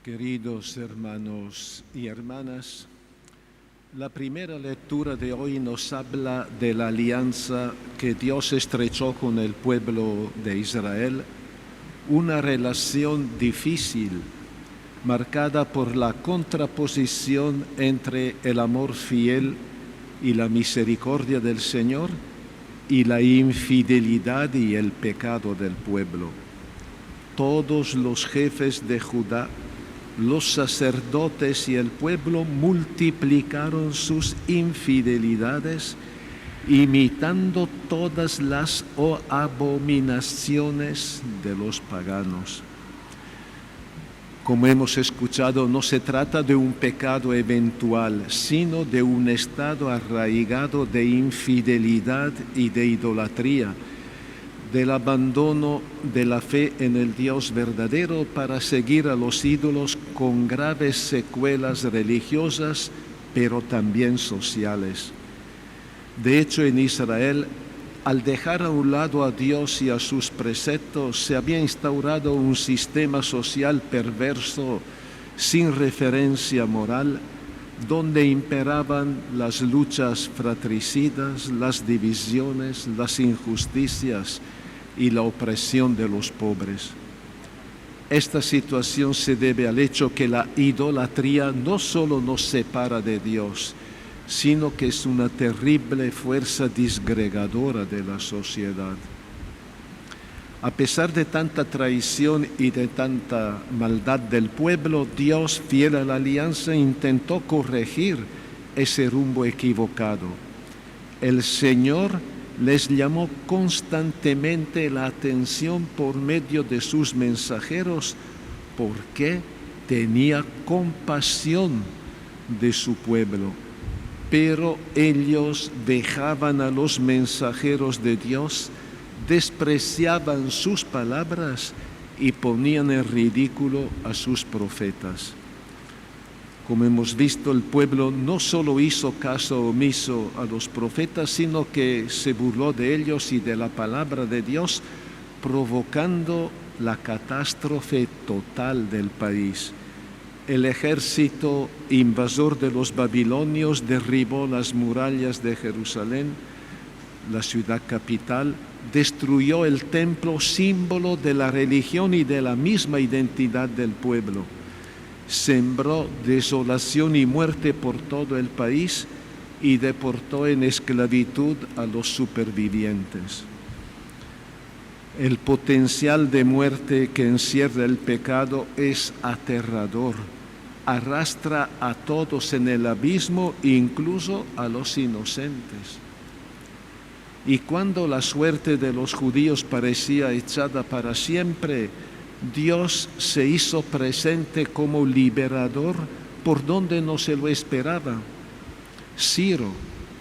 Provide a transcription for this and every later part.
Queridos hermanos y hermanas, la primera lectura de hoy nos habla de la alianza que Dios estrechó con el pueblo de Israel, una relación difícil, marcada por la contraposición entre el amor fiel y la misericordia del Señor y la infidelidad y el pecado del pueblo. Todos los jefes de Judá, los sacerdotes y el pueblo multiplicaron sus infidelidades, imitando todas las abominaciones de los paganos. Como hemos escuchado, no se trata de un pecado eventual, sino de un estado arraigado de infidelidad y de idolatría, del abandono de la fe en el Dios verdadero para seguir a los ídolos con graves secuelas religiosas, pero también sociales. De hecho, en Israel, al dejar a un lado a Dios y a sus preceptos, se había instaurado un sistema social perverso, sin referencia moral, donde imperaban las luchas fratricidas, las divisiones, las injusticias y la opresión de los pobres. Esta situación se debe al hecho que la idolatría no solo nos separa de Dios, sino que es una terrible fuerza disgregadora de la sociedad. A pesar de tanta traición y de tanta maldad del pueblo, Dios, fiel a la alianza, intentó corregir ese rumbo equivocado. El Señor les llamó constantemente la atención por medio de sus mensajeros porque tenía compasión de su pueblo. Pero ellos dejaban a los mensajeros de Dios, despreciaban sus palabras y ponían en ridículo a sus profetas. Como hemos visto, el pueblo no solo hizo caso omiso a los profetas, sino que se burló de ellos y de la palabra de Dios, provocando la catástrofe total del país. El ejército invasor de los babilonios derribó las murallas de Jerusalén, la ciudad capital, destruyó el templo, símbolo de la religión y de la misma identidad del pueblo. Sembró desolación y muerte por todo el país y deportó en esclavitud a los supervivientes. El potencial de muerte que encierra el pecado es aterrador. Arrastra a todos en el abismo, incluso a los inocentes. Y cuando la suerte de los judíos parecía echada para siempre, Dios se hizo presente como liberador por donde no se lo esperaba. Ciro,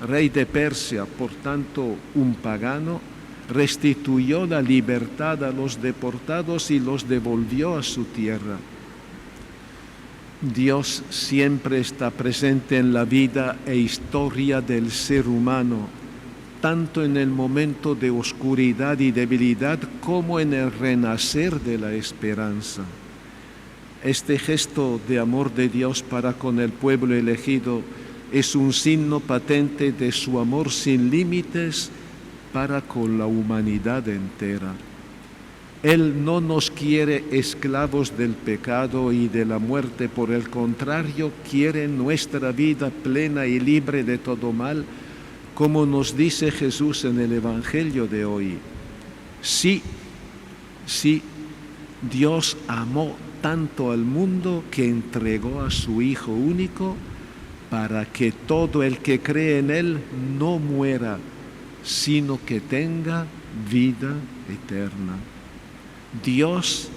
rey de Persia, por tanto un pagano, restituyó la libertad a los deportados y los devolvió a su tierra. Dios siempre está presente en la vida e historia del ser humano, tanto en el momento de oscuridad y debilidad como en el renacer de la esperanza. Este gesto de amor de Dios para con el pueblo elegido es un signo patente de su amor sin límites para con la humanidad entera. Él no nos quiere esclavos del pecado y de la muerte, por el contrario, quiere nuestra vida plena y libre de todo mal, como nos dice Jesús en el Evangelio de hoy. Sí, Dios amó tanto al mundo que entregó a su Hijo único para que todo el que cree en Él no muera, sino que tenga vida eterna. Dios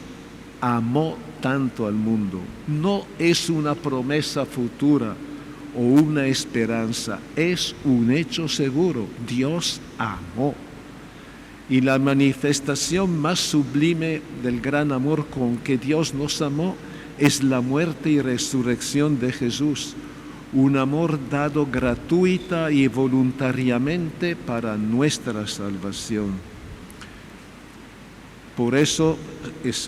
amó tanto al mundo. No es una promesa futura o una esperanza, es un hecho seguro. Dios amó. Y la manifestación más sublime del gran amor con que Dios nos amó es la muerte y resurrección de Jesús, un amor dado gratuita y voluntariamente para nuestra salvación. Por eso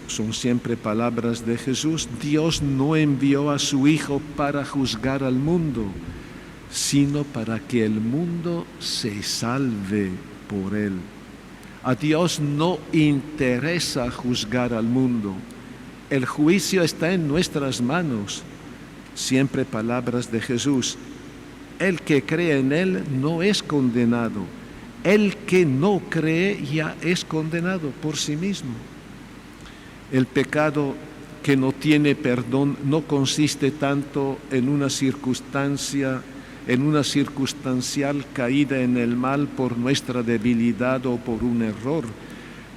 son siempre palabras de Jesús. Dios no envió a su Hijo para juzgar al mundo, sino para que el mundo se salve por él. A Dios no interesa juzgar al mundo. El juicio está en nuestras manos. Siempre palabras de Jesús. El que cree en él no es condenado. El que no cree ya es condenado por sí mismo. El pecado que no tiene perdón no consiste tanto en una circunstancial caída en el mal por nuestra debilidad o por un error,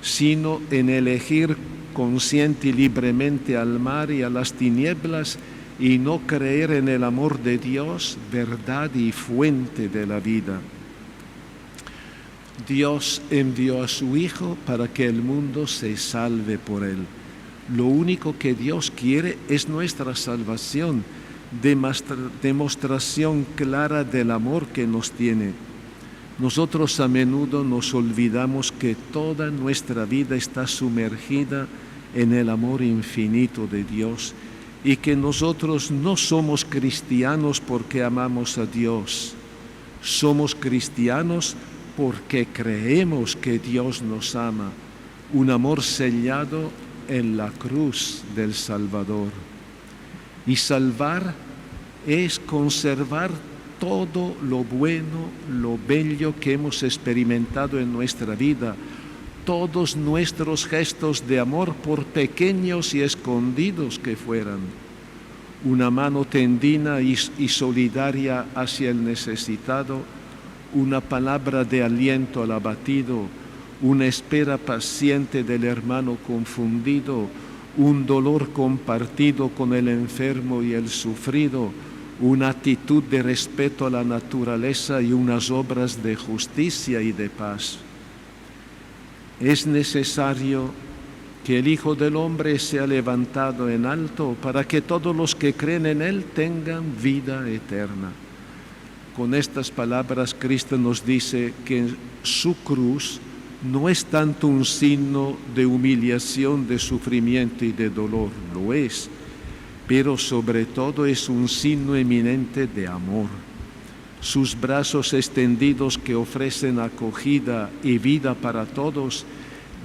sino en elegir consciente y libremente al mal y a las tinieblas y no creer en el amor de Dios, verdad y fuente de la vida. Dios envió a su Hijo para que el mundo se salve por él. Lo único que Dios quiere es nuestra salvación, demostración clara del amor que nos tiene. Nosotros a menudo nos olvidamos que toda nuestra vida está sumergida en el amor infinito de Dios y que nosotros no somos cristianos porque amamos a Dios. Somos cristianos porque creemos que Dios nos ama, un amor sellado en la cruz del Salvador. Y salvar es conservar todo lo bueno, lo bello que hemos experimentado en nuestra vida, todos nuestros gestos de amor, por pequeños y escondidos que fueran. Una mano tendida y solidaria hacia el necesitado, una palabra de aliento al abatido, una espera paciente del hermano confundido, un dolor compartido con el enfermo y el sufrido, una actitud de respeto a la naturaleza y unas obras de justicia y de paz. Es necesario que el Hijo del Hombre sea levantado en alto para que todos los que creen en Él tengan vida eterna. Con estas palabras Cristo nos dice que su cruz no es tanto un signo de humillación, de sufrimiento y de dolor, lo es, pero sobre todo es un signo eminente de amor. Sus brazos extendidos que ofrecen acogida y vida para todos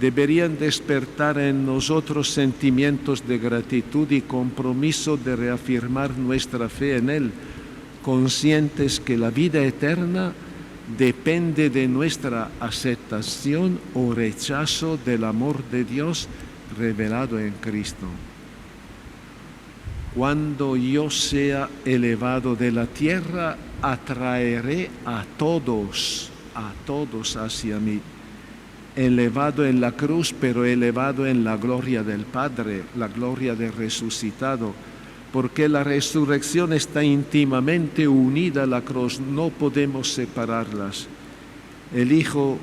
deberían despertar en nosotros sentimientos de gratitud y compromiso de reafirmar nuestra fe en Él, conscientes que la vida eterna depende de nuestra aceptación o rechazo del amor de Dios revelado en Cristo. Cuando yo sea elevado de la tierra, atraeré a todos hacia mí. Elevado en la cruz, pero elevado en la gloria del Padre, la gloria del resucitado, porque la resurrección está íntimamente unida a la cruz, no podemos separarlas. El Hijo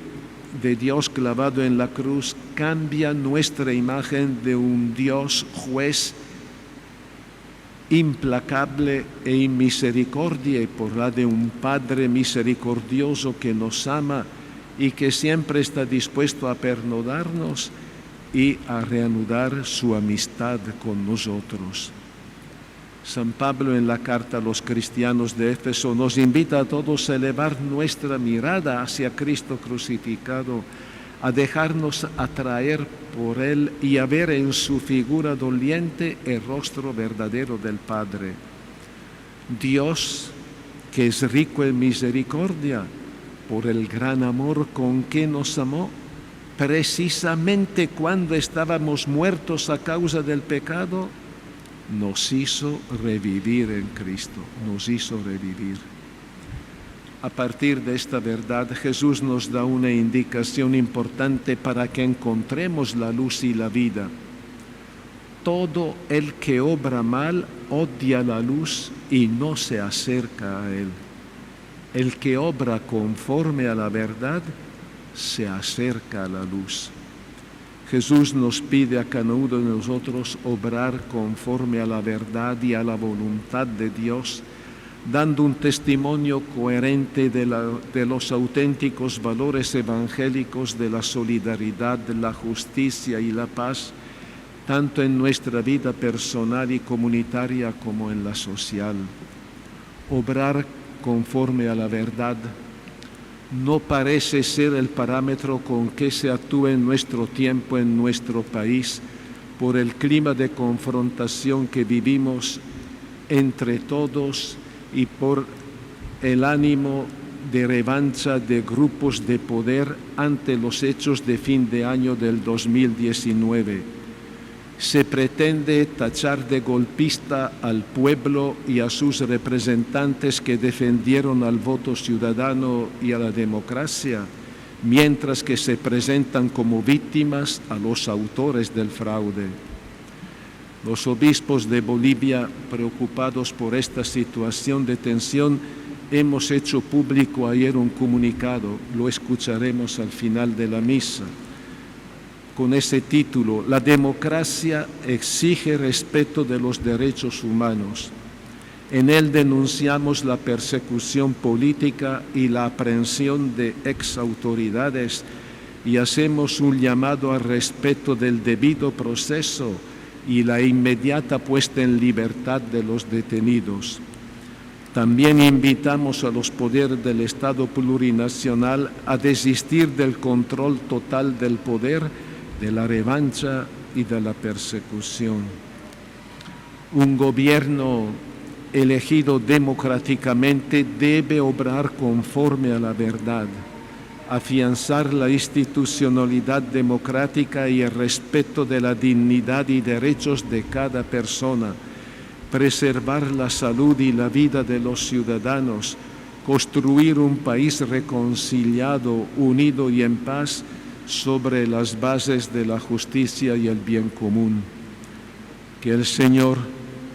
de Dios clavado en la cruz cambia nuestra imagen de un Dios juez implacable e inmisericordia y por la de un Padre misericordioso que nos ama y que siempre está dispuesto a perdonarnos y a reanudar su amistad con nosotros. San Pablo en la carta a los cristianos de Éfeso nos invita a todos a elevar nuestra mirada hacia Cristo crucificado, a dejarnos atraer por Él y a ver en su figura doliente el rostro verdadero del Padre. Dios, que es rico en misericordia, por el gran amor con que nos amó, precisamente cuando estábamos muertos a causa del pecado, nos hizo revivir en Cristo, nos hizo revivir. A partir de esta verdad, Jesús nos da una indicación importante para que encontremos la luz y la vida. Todo el que obra mal odia la luz y no se acerca a él. El que obra conforme a la verdad se acerca a la luz. Jesús nos pide a cada uno de nosotros obrar conforme a la verdad y a la voluntad de Dios, dando un testimonio coherente de los auténticos valores evangélicos de la solidaridad, la justicia y la paz, tanto en nuestra vida personal y comunitaria como en la social. Obrar conforme a la verdad no parece ser el parámetro con que se actúa en nuestro tiempo, en nuestro país, por el clima de confrontación que vivimos entre todos y por el ánimo de revancha de grupos de poder ante los hechos de fin de año del 2019. Se pretende tachar de golpista al pueblo y a sus representantes que defendieron al voto ciudadano y a la democracia, mientras que se presentan como víctimas a los autores del fraude. Los obispos de Bolivia, preocupados por esta situación de tensión, hemos hecho público ayer un comunicado, lo escucharemos al final de la misa, con ese título: La democracia exige respeto de los derechos humanos. En él denunciamos la persecución política y la aprehensión de exautoridades y hacemos un llamado al respeto del debido proceso y la inmediata puesta en libertad de los detenidos. También invitamos a los poderes del Estado plurinacional a desistir del control total del poder, de la revancha y de la persecución. Un gobierno elegido democráticamente debe obrar conforme a la verdad, afianzar la institucionalidad democrática y el respeto de la dignidad y derechos de cada persona, preservar la salud y la vida de los ciudadanos, construir un país reconciliado, unido y en paz sobre las bases de la justicia y el bien común. Que el Señor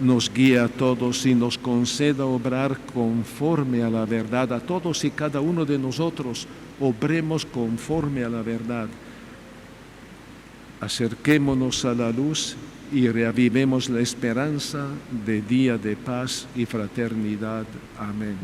nos guíe a todos y nos conceda obrar conforme a la verdad. A todos y cada uno de nosotros obremos conforme a la verdad. Acerquémonos a la luz y reavivemos la esperanza de día de paz y fraternidad. Amén.